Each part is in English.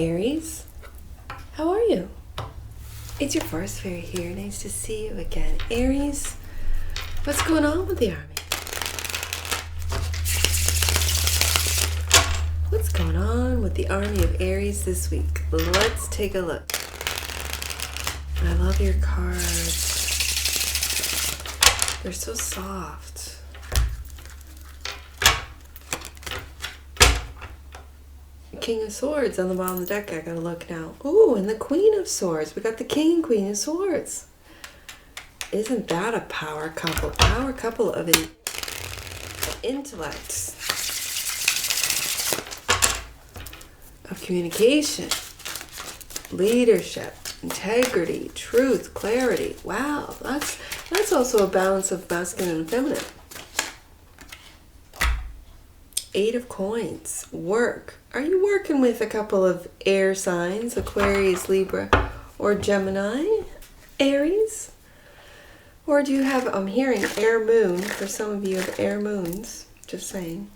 Aries, how are you? It's your forest fairy here. Nice to see you again. Aries, what's going on with the army? What's going on with the army of Aries this week? Let's take a look. I love your cards. They're so soft. King of Swords on the bottom of the deck. I gotta look now. Ooh, and the Queen of Swords. We got the King and Queen of Swords. Isn't that a power couple? Power couple of intellect, of communication, leadership, integrity, truth, clarity. Wow, that's also a balance of masculine and feminine. Eight of Coins. Work. Are you working with a couple of air signs, Aquarius, Libra, or Gemini, Aries? Or do you have, I'm hearing air moon, for some of you have air moons, just saying.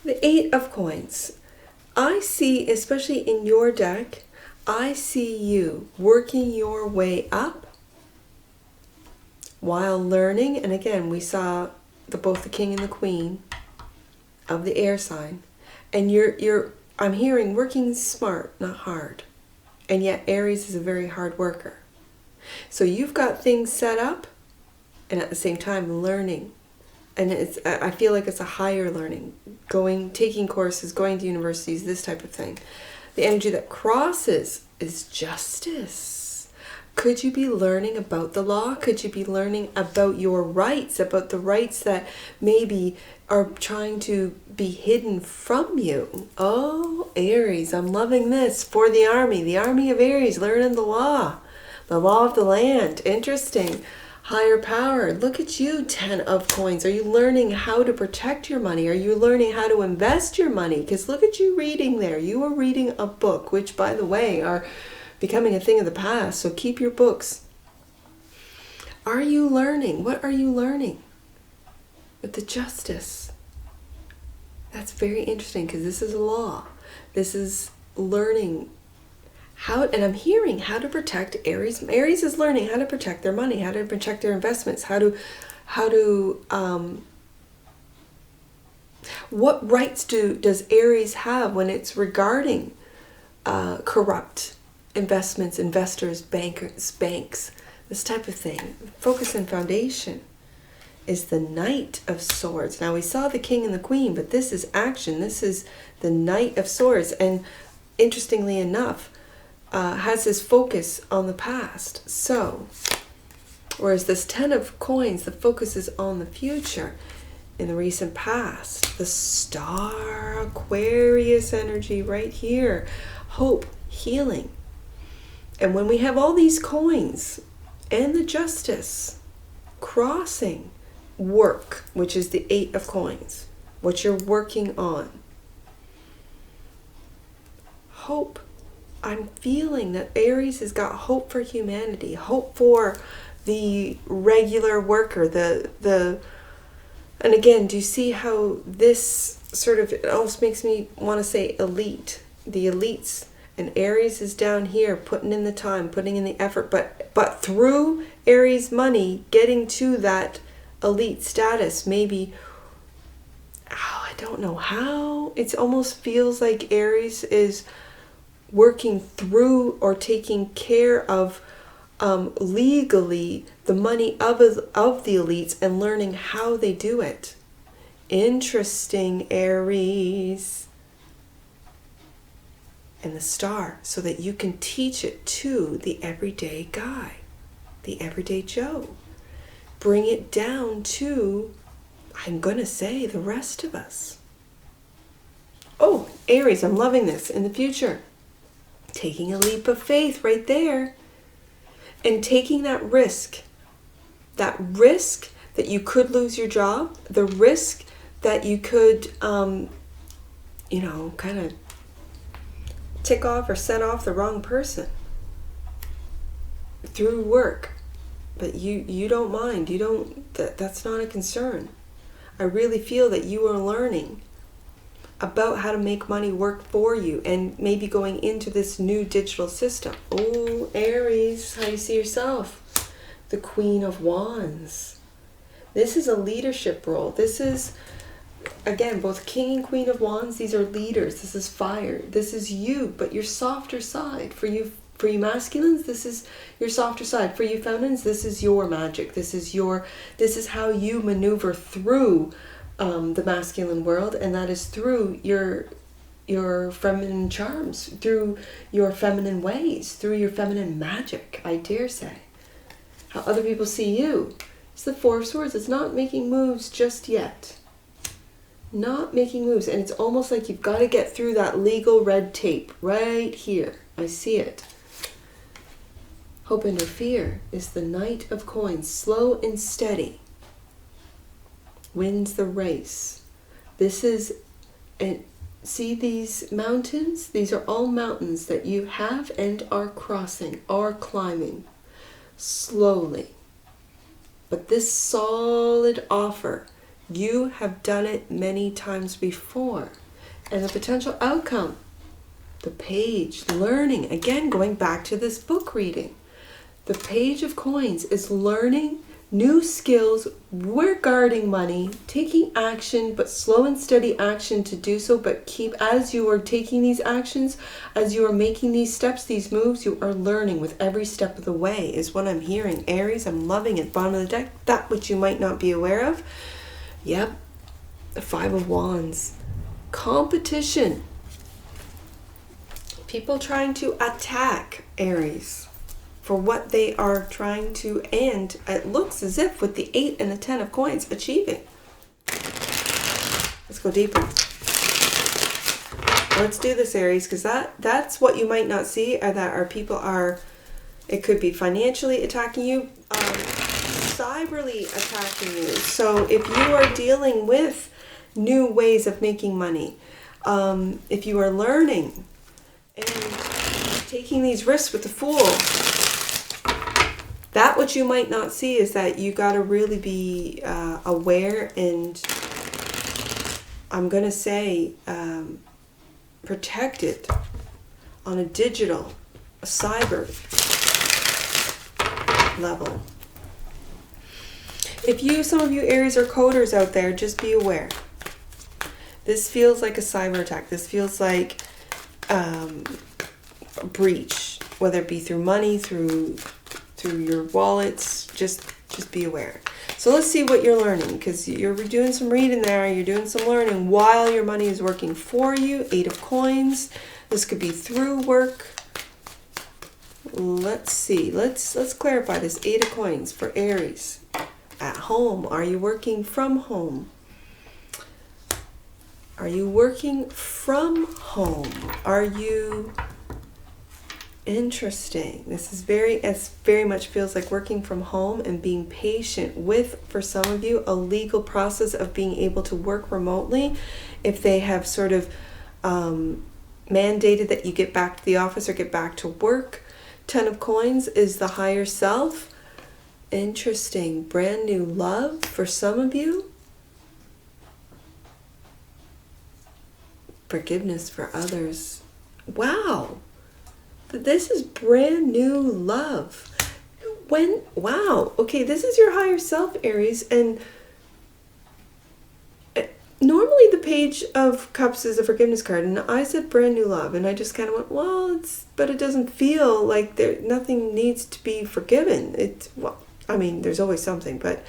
The Eight of Coins. I see, especially in your deck, I see you working your way up while learning. And again, we saw both the King and the Queen of the air sign. And I'm hearing working smart, not hard. And yet Aries is a very hard worker. So you've got things set up and at the same time learning. And I feel like it's a higher learning, taking courses, going to universities, this type of thing. The energy that crosses is justice. Could you be learning about the law? Could you be learning about your rights, about the rights that maybe are trying to be hidden from you? Oh, Aries, I'm loving this for the army of Aries, learning the law of the land. Interesting. Higher power. Look at you, 10 of Coins. Are you learning how to protect your money? Are you learning how to invest your money? Because look at you reading there. You are reading a book, which, by the way, are becoming a thing of the past. So keep your books. Are you learning? What are you learning? With the Justice. That's very interesting because this is a law. This is learning how, and I'm hearing how to protect Aries. Aries is learning how to protect their money, how to protect their investments, what rights does Aries have when it's regarding corrupt investments, investors, banks, this type of thing. Focus and foundation is the Knight of Swords. Now we saw the King and the Queen, but this is action. This is the Knight of Swords, and interestingly enough, has this focus on the past. So, whereas this 10 of Coins, the focus is on the future, in the recent past. The Star, Aquarius energy right here. Hope, healing. And when we have all these coins and the Justice crossing, work, which is the 8 of Coins, what you're working on. Hope. I'm feeling that Aries has got hope for humanity, hope for the regular worker, and again, do you see how this sort of, it almost makes me want to say elite, the elites, and Aries is down here putting in the time, putting in the effort, but through Aries money, getting to that elite status, maybe, I don't know how, it almost feels like Aries is working through or taking care of legally the money of the elites and learning how they do it. Interesting, Aries. And the Star, so that you can teach it to the everyday guy, the everyday Joe. Bring it down to, I'm going to say, the rest of us. Oh, Aries, I'm loving this. In the future, taking a leap of faith right there. And taking that risk that you could lose your job, the risk that you could, kind of tick off or set off the wrong person through work. But you don't mind. That's not a concern. I really feel that you are learning about how to make money work for you, and maybe going into this new digital system. Oh, Aries, how do you see yourself? The Queen of Wands. This is a leadership role. This is, again, both King and Queen of Wands. These are leaders. This is fire. This is you, but your softer side. For you masculines, this is your softer side. For you feminines, this is your magic. This is how you maneuver through the masculine world, and that is through your feminine charms, through your feminine ways, through your feminine magic, I dare say. How other people see you. It's the Four of Swords. It's not making moves just yet. Not making moves. And it's almost like you've got to get through that legal red tape right here. I see it. Hope under fear is the Knight of Coins. Slow and steady wins the race. This is, and see these mountains? These are all mountains that you have and are crossing, are climbing slowly. But this solid offer, you have done it many times before. And the potential outcome, the Page, learning, again going back to this book reading. The Page of Coins is learning new skills, regarding money, taking action, but slow and steady action to do so. But keep, as you are taking these actions, as you are making these steps, these moves, you are learning with every step of the way, is what I'm hearing. Aries, I'm loving it. Bottom of the deck, that which you might not be aware of. Yep, the Five of Wands. Competition. People trying to attack Aries for what they are trying to, and it looks as if with the 8 and the 10 of Coins, achieving. Let's go deeper. Let's do this, Aries, because that's what you might not see, are that our people are, it could be financially attacking you, cyberly attacking you. So if you are dealing with new ways of making money, if you are learning and taking these risks with the Fool, that what you might not see is that you got to really be aware and, I'm going to say, protected on a digital, a cyber level. If you, some of you Aries are coders out there, just be aware. This feels like a cyber attack. This feels like a breach, whether it be through money, through your wallets. Just be aware. So let's see what you're learning, because you're doing some reading there, you're doing some learning while your money is working for you. 8 of Coins. This could be through work. Let's see. Let's clarify this 8 of Coins for Aries. At home. Are you working from home? Are you working from home? Are you... Interesting. This is very much feels like working from home and being patient with, for some of you, a legal process of being able to work remotely. If they have sort of mandated that you get back to the office or get back to work. 10 of Coins is the higher self. Interesting. Brand new love for some of you. Forgiveness for others. Wow. This is brand new love. Wow. Okay, this is your higher self, Aries, and normally the Page of Cups is a forgiveness card, and I said brand new love, and I just kind of went, well, but it doesn't feel like nothing needs to be forgiven. I mean, there's always something, but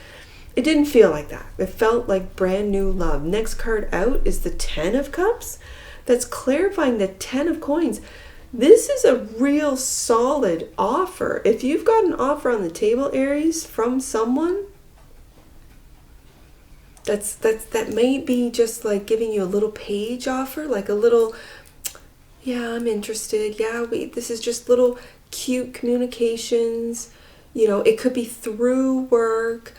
it didn't feel like that. It felt like brand new love. Next card out is the 10 of Cups. That's clarifying the 10 of Coins. This is a real solid offer. If you've got an offer on the table, Aries, from someone, that may be just like giving you a little page offer, like a little, yeah, I'm interested. Yeah, this is just little cute communications. You know, it could be through work.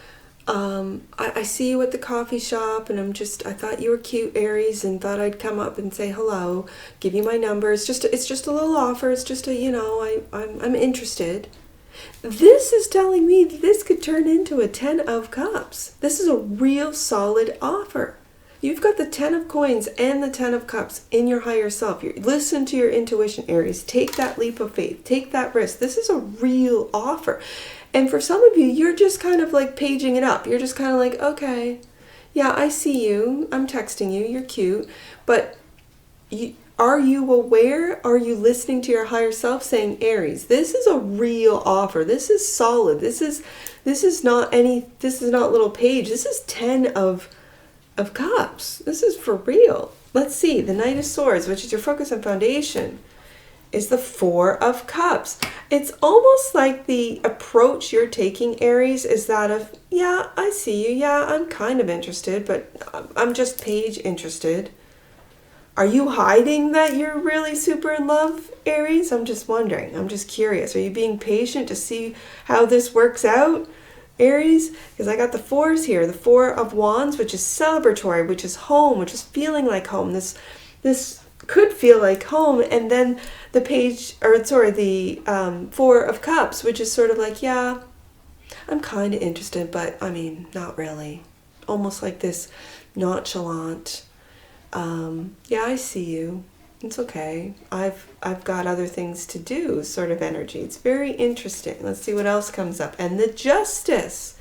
I see you at the coffee shop, and I thought you were cute, Aries, and thought I'd come up and say hello, give you my number. It's just a little offer. It's just I'm interested. This is telling me this could turn into a 10 of Cups. This is a real solid offer. You've got the 10 of coins and the 10 of cups in your higher self. Listen to your intuition, Aries. Take that leap of faith. Take that risk. This is a real offer. And for some of you, you're just kind of like paging it up. You're just kind of like, okay, yeah, I see you. I'm texting you. You're cute. But are you aware? Are you listening to your higher self saying, Aries, this is a real offer. This is solid. This is not little page. This is 10 of cups. This is for real. Let's see. The Knight of Swords, which is your focus and foundation, is the 4 of cups. It's almost like the approach you're taking, Aries, is that of, yeah, I see you. Yeah, I'm kind of interested, but I'm just page interested. Are you hiding that you're really super in love, Aries? I'm just wondering. I'm just curious. Are you being patient to see how this works out, Aries? Because I got the 4s here. The 4 of Wands, which is celebratory, which is home, which is feeling like home. This could feel like home. And then the 4 of Cups, which is sort of like, yeah, I'm kind of interested, but I mean, not really. Almost like this nonchalant, yeah, I see you. It's okay. I've got other things to do sort of energy. It's very interesting. Let's see what else comes up. And the Justice.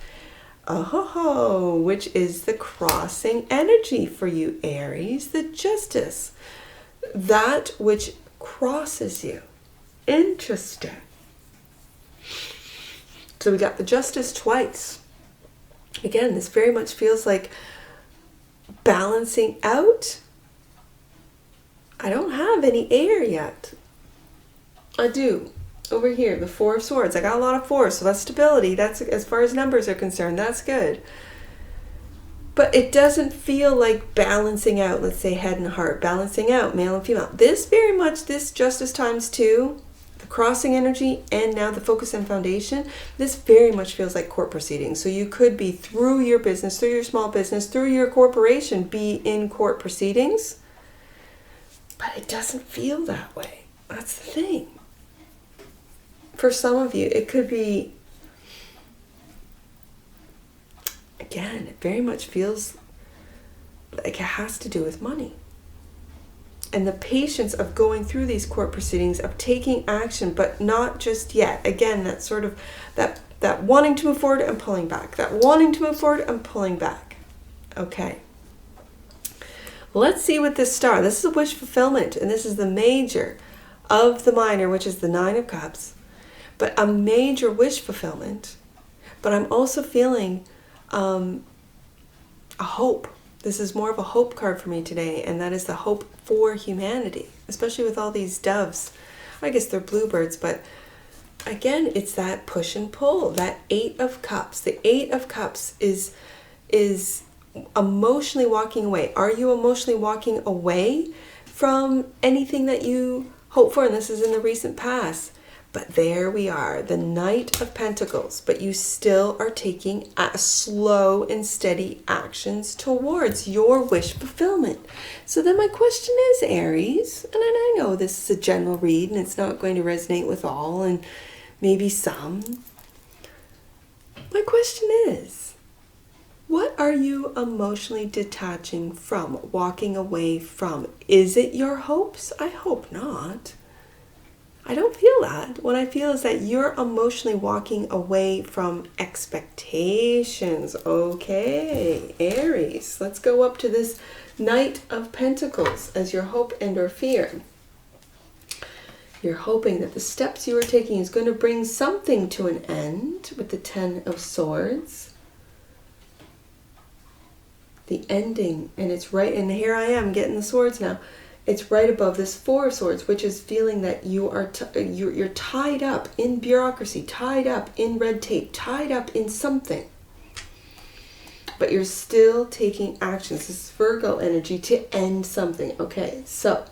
Oh, which is the crossing energy for you, Aries. The Justice. That which crosses you. Interesting. So we got the Justice twice. Again, this very much feels like balancing out. I don't have any air yet. I do. Over here, the 4 of Swords. I got a lot of 4s, so that's stability. That's, as far as numbers are concerned, that's good. But it doesn't feel like balancing out, let's say head and heart, balancing out male and female. This very much, this Justice times 2, the crossing energy, and now the focus and foundation, this very much feels like court proceedings. So you could be through your business, through your small business, through your corporation, be in court proceedings. But it doesn't feel that way. That's the thing. For some of you, it could be, again, it very much feels like it has to do with money. And the patience of going through these court proceedings, of taking action, but not just yet. Again, that sort of, that wanting to move forward and pulling back. That wanting to move forward and pulling back. Okay. Let's see what this star, this is a wish fulfillment, and this is the major of the minor, which is the 9 of Cups, but a major wish fulfillment. But I'm also feeling a hope. This is more of a hope card for me today, and that is the hope for humanity, especially with all these doves. I guess they're bluebirds, but again, it's that push and pull, that 8 of Cups. The 8 of Cups is emotionally walking away. Are you emotionally walking away from anything that you hope for? And this is in the recent past. But there we are, the Knight of Pentacles. But you still are taking slow and steady actions towards your wish fulfillment. So then my question is, Aries, and I know this is a general read and it's not going to resonate with all and maybe some. My question is, what are you emotionally detaching from, walking away from? Is it your hopes? I hope not. I don't feel that. What I feel is that you're emotionally walking away from expectations. Okay, Aries, let's go up to this Knight of Pentacles as your hope and or fear. You're hoping that the steps you are taking is going to bring something to an end with the 10 of Swords. The ending, and it's right, and here I am getting the swords now. It's right above this 4 of Swords, which is feeling that you are you're tied up in bureaucracy, tied up in red tape, tied up in something. But you're still taking actions. This is Virgo energy to end something. Okay, so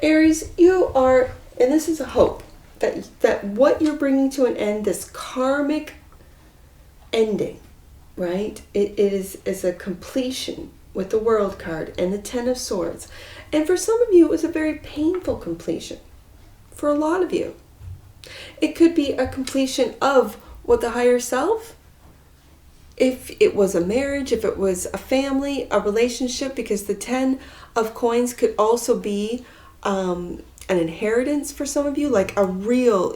Aries, you are, and this is a hope that what you're bringing to an end, this karmic ending, right? It is a completion with the World card and the 10 of Swords. And for some of you, it was a very painful completion. For a lot of you. It could be a completion of what the higher self if it was a marriage, if it was a family, a relationship, because the 10 of coins could also be an inheritance for some of you, like a real,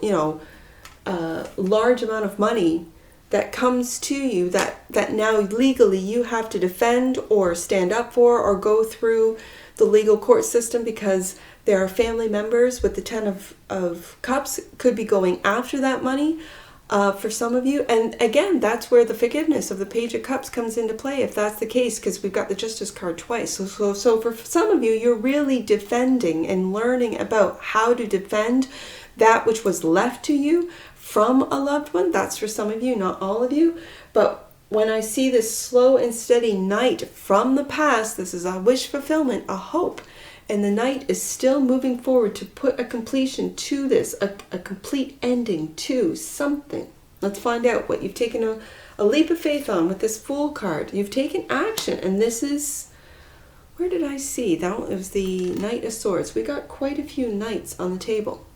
large amount of money that comes to you that now legally you have to defend or stand up for or go through the legal court system, because there are family members with the 10 of Cups could be going after that money for some of you. And again, that's where the forgiveness of the Page of Cups comes into play, if that's the case, because we've got the Justice card twice. So for some of you, you're really defending and learning about how to defend that which was left to you from a loved one. That's for some of you, not all of you. But when I see this slow and steady Knight from the past, this is a wish fulfillment, a hope. And the Knight is still moving forward to put a completion to this, a complete ending to something. Let's find out what you've taken a leap of faith on with this Fool card. You've taken action, and this is, where did I see? That one, it was the Knight of Swords. We got quite a few Knights on the table.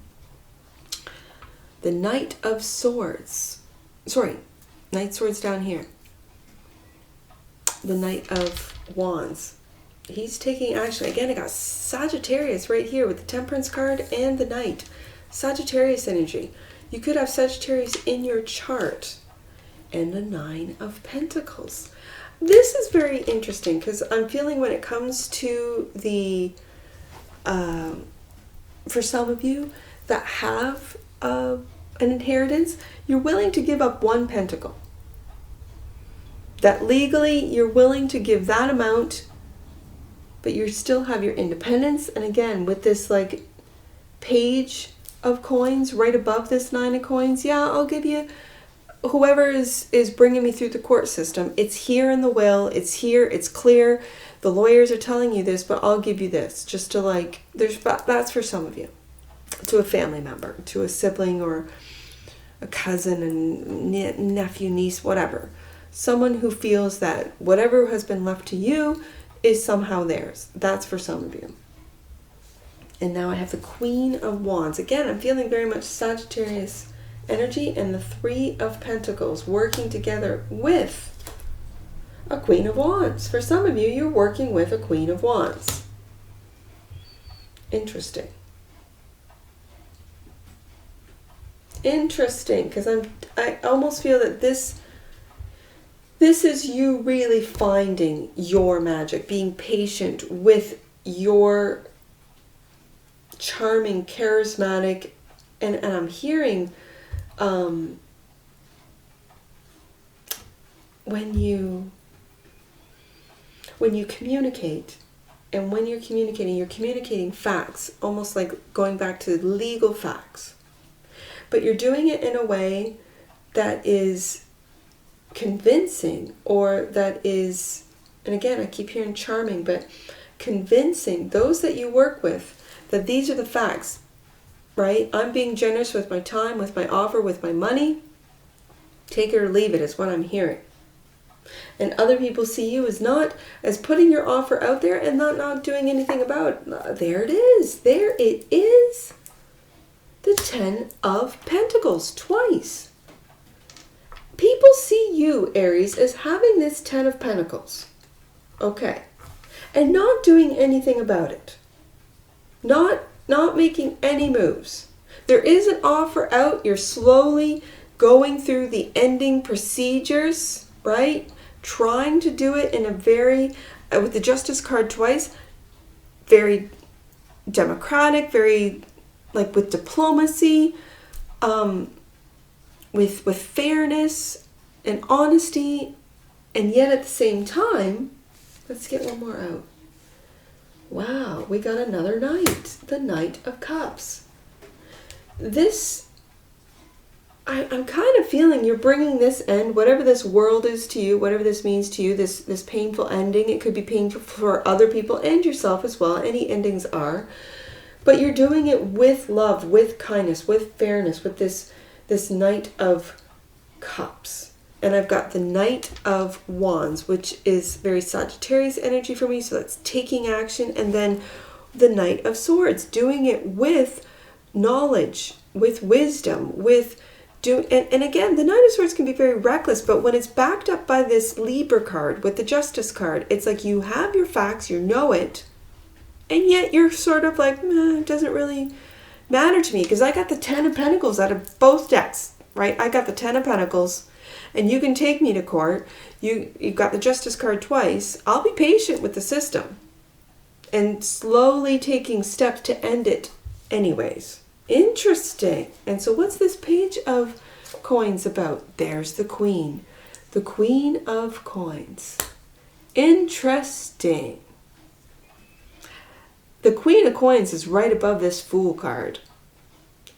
The Knight of Swords. Sorry, Knight Swords down here. The Knight of Wands. He's taking action. Again, I got Sagittarius right here with the Temperance card and the Knight. Sagittarius energy. You could have Sagittarius in your chart. And the 9 of Pentacles. This is very interesting, because I'm feeling when it comes to the, for some of you that have an inheritance, you're willing to give up 1 pentacle. That legally you're willing to give that amount, but you still have your independence. And again, with this like Page of Coins right above this 9 of Coins, yeah, I'll give you whoever is bringing me through the court system. It's here in the will. It's here. It's clear. The lawyers are telling you this, but I'll give you this just to like, that's for some of you. To a family member, to a sibling or a cousin and nephew, niece, whatever. Someone who feels that whatever has been left to you is somehow theirs. That's for some of you. And now I have the Queen of Wands. Again, I'm feeling very much Sagittarius energy, and the 3 of Pentacles working together with a Queen of Wands. For some of you, you're working with a Queen of Wands. Interesting. Interesting, because I almost feel that this is you really finding your magic, being patient with your charming, charismatic, and I'm hearing when you communicate, and when you're communicating facts, almost like going back to legal facts. But you're doing it in a way that is convincing, or that is, and again, I keep hearing charming, but convincing those that you work with that these are the facts, right? I'm being generous with my time, with my offer, with my money. Take it or leave it is what I'm hearing. And other people see you as putting your offer out there and not doing anything about it. There it is. There it is. The 10 of Pentacles twice. People see you, Aries, as having this 10 of Pentacles. Okay. And not doing anything about it. Not making any moves. There is an offer out. You're slowly going through the ending procedures, right? Trying to do it in a very, with the Justice card twice, very democratic, very like with diplomacy, with fairness and honesty, and yet at the same time, let's get one more out. Wow, we got another Knight, the Knight of Cups. This, I'm kind of feeling you're bringing this end, whatever this world is to you, whatever this means to you, this painful ending. It could be painful for other people and yourself as well. Any endings are. But you're doing it with love, with kindness, with fairness, with this Knight of Cups. And I've got the Knight of Wands, which is very Sagittarius energy for me. So that's taking action. And then the Knight of Swords, doing it with knowledge, with wisdom, with And again, the Nine of Swords can be very reckless, but when it's backed up by this Libra card with the Justice card, it's like you have your facts, you know it, and yet you're sort of like, it doesn't really matter to me, because I got the Ten of Pentacles out of both decks, right? I got the Ten of Pentacles, and you can take me to court. You've got the Justice card twice. I'll be patient with the system and slowly taking steps to end it anyways. Interesting. And so what's this Page of Coins about? There's the Queen. The Queen of Coins. Interesting. The Queen of Coins is right above this Fool card.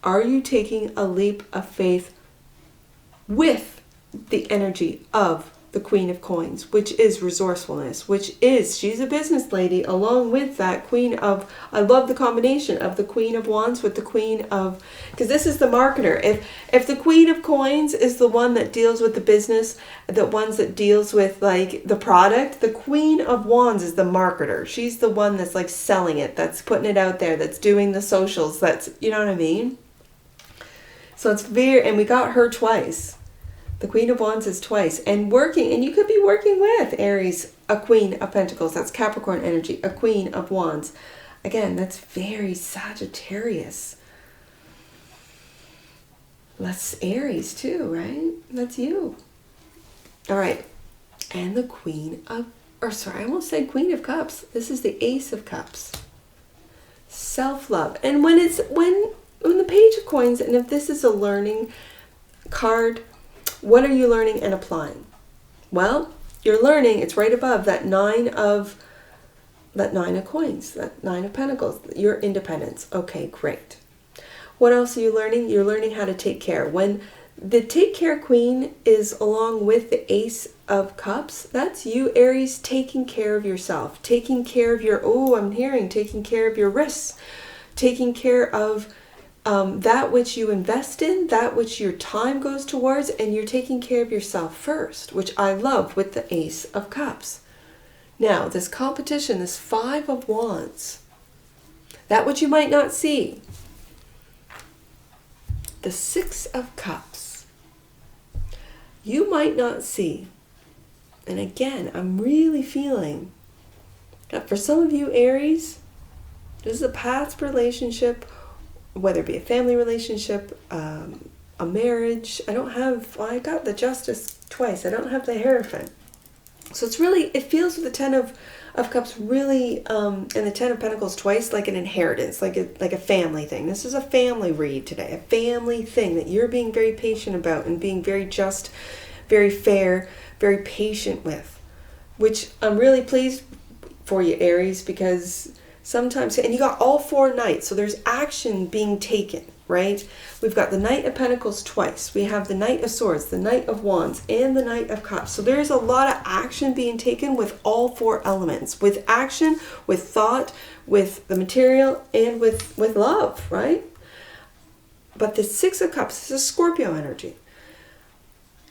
Are you taking a leap of faith with the energy of the Queen of Coins, which is resourcefulness, which is, she's a business lady, along with that Queen of, I love the combination of the Queen of Wands with the Queen of, because this is the marketer. If the Queen of Coins is the one that deals with the business, the ones that deals with like the product, the Queen of Wands is the marketer. She's the one that's like selling it, that's putting it out there, that's doing the socials, that's, you know what I mean? So it's very, and we got her twice. The Queen of Wands is twice. And working, and you could be working with Aries, a Queen of Pentacles. That's Capricorn energy, a Queen of Wands. Again, that's very Sagittarius. That's Aries too, right? That's you. All right. And the Queen of, or sorry, I almost said Queen of Cups. This is the Ace of Cups. Self-love. And when the Page of Coins, and if this is a learning card, what are you learning and applying? Well, you're learning, it's right above that nine of coins, that Nine of Pentacles, your independence. Okay, great. What else are you learning? You're learning how to take care. When the Take Care Queen is along with the Ace of Cups, that's you, Aries, taking care of yourself, taking care of your, taking care of your wrists, taking care of that which you invest in, that which your time goes towards, and you're taking care of yourself first, which I love with the Ace of Cups. Now, this competition, this Five of Wands, that which you might not see. The Six of Cups, you might not see. And again, I'm really feeling that for some of you, Aries, this is a past relationship, whether it be a family relationship, a marriage. I got the Justice twice. I don't have the Hierophant. So it's really, it feels with the Ten of Cups really, and the Ten of Pentacles twice, like an inheritance, like a family thing. This is a family read today, a family thing that you're being very patient about and being very just, very fair, very patient with, which I'm really pleased for you, Aries, because sometimes, and you got all four knights, so there's action being taken, right? We've got the Knight of Pentacles twice. We have the Knight of Swords, the Knight of Wands, and the Knight of Cups. So there's a lot of action being taken with all four elements, with action, with thought, with the material, and with love, right? But the Six of Cups is a Scorpio energy.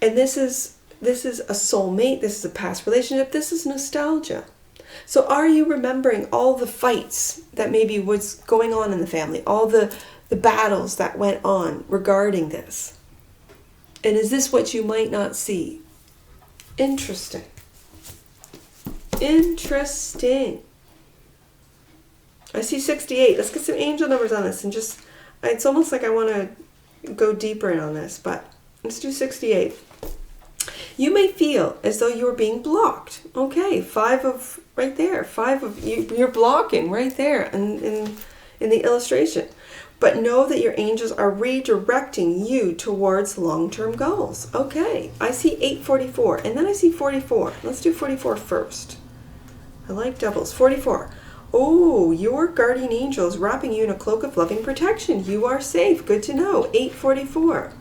And this is a soulmate, this is a past relationship, this is nostalgia. So are you remembering all the fights that maybe was going on in the family, all the battles that went on regarding this? And is this what you might not see? Interesting. Interesting. I see 68. Let's get some angel numbers on this and just, it's almost like I want to go deeper in on this, but let's do 68. You may feel as though you're being blocked. Okay, five of, right there, five of, you're blocking right there in the illustration. But know that your angels are redirecting you towards long-term goals. Okay, I see 844, and then I see 44. Let's do 44 first. I like doubles. 44. Oh, your guardian angel is wrapping you in a cloak of loving protection. You are safe. Good to know. 844.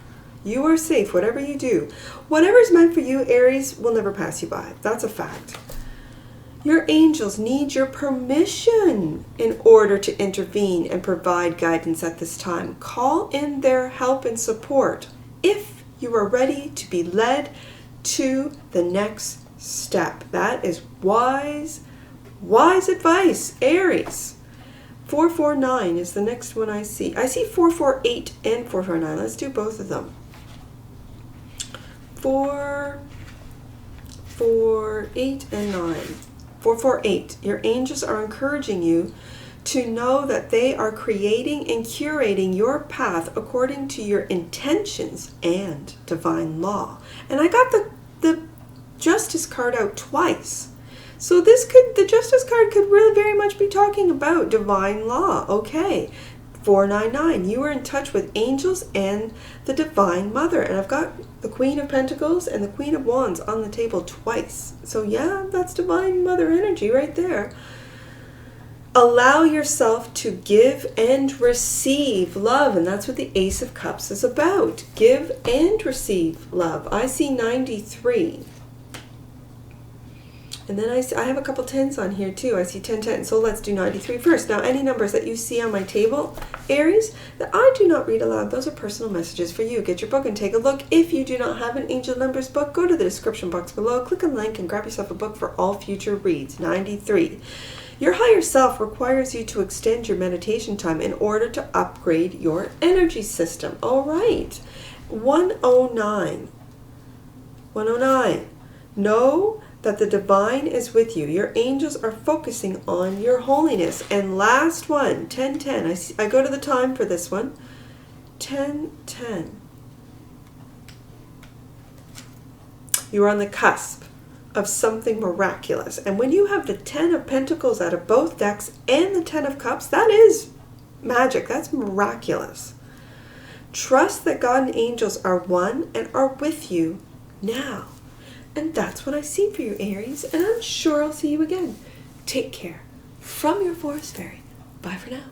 You are safe, whatever you do. Whatever is meant for you, Aries, will never pass you by. That's a fact. Your angels need your permission in order to intervene and provide guidance at this time. Call in their help and support if you are ready to be led to the next step. That is wise advice, Aries. 449 is the next one I see. I see 448 and 449. Let's do both of them. 4, 4, 8, and 9. 4, 4, 8. Your angels are encouraging you to know that they are creating and curating your path according to your intentions and divine law. And I got the Justice card out twice. So the Justice card could really very much be talking about divine law. Okay. 499, you are in touch with angels and the Divine Mother. And I've got the Queen of Pentacles and the Queen of Wands on the table twice. So yeah, that's Divine Mother energy right there. Allow yourself to give and receive love. And that's what the Ace of Cups is about. Give and receive love. I see 93. And then I have a couple 10s on here too. I see 10, 10. So let's do 93 first. Now, any numbers that you see on my table, Aries, that I do not read aloud, those are personal messages for you. Get your book and take a look. If you do not have an Angel Numbers book, go to the description box below, click on the link, and grab yourself a book for all future reads. 93. Your higher self requires you to extend your meditation time in order to upgrade your energy system. All right. 109. 109. Know that the divine is with you. Your angels are focusing on your holiness. And last one, 10, 10. I go to the time for this one. 10, 10. You are on the cusp of something miraculous. And when you have the 10 of Pentacles out of both decks and the 10 of Cups, that is magic. That's miraculous. Trust that God and angels are one and are with you now. And that's what I see for you, Aries. And I'm sure I'll see you again. Take care. From your Forest Fairy. Bye for now.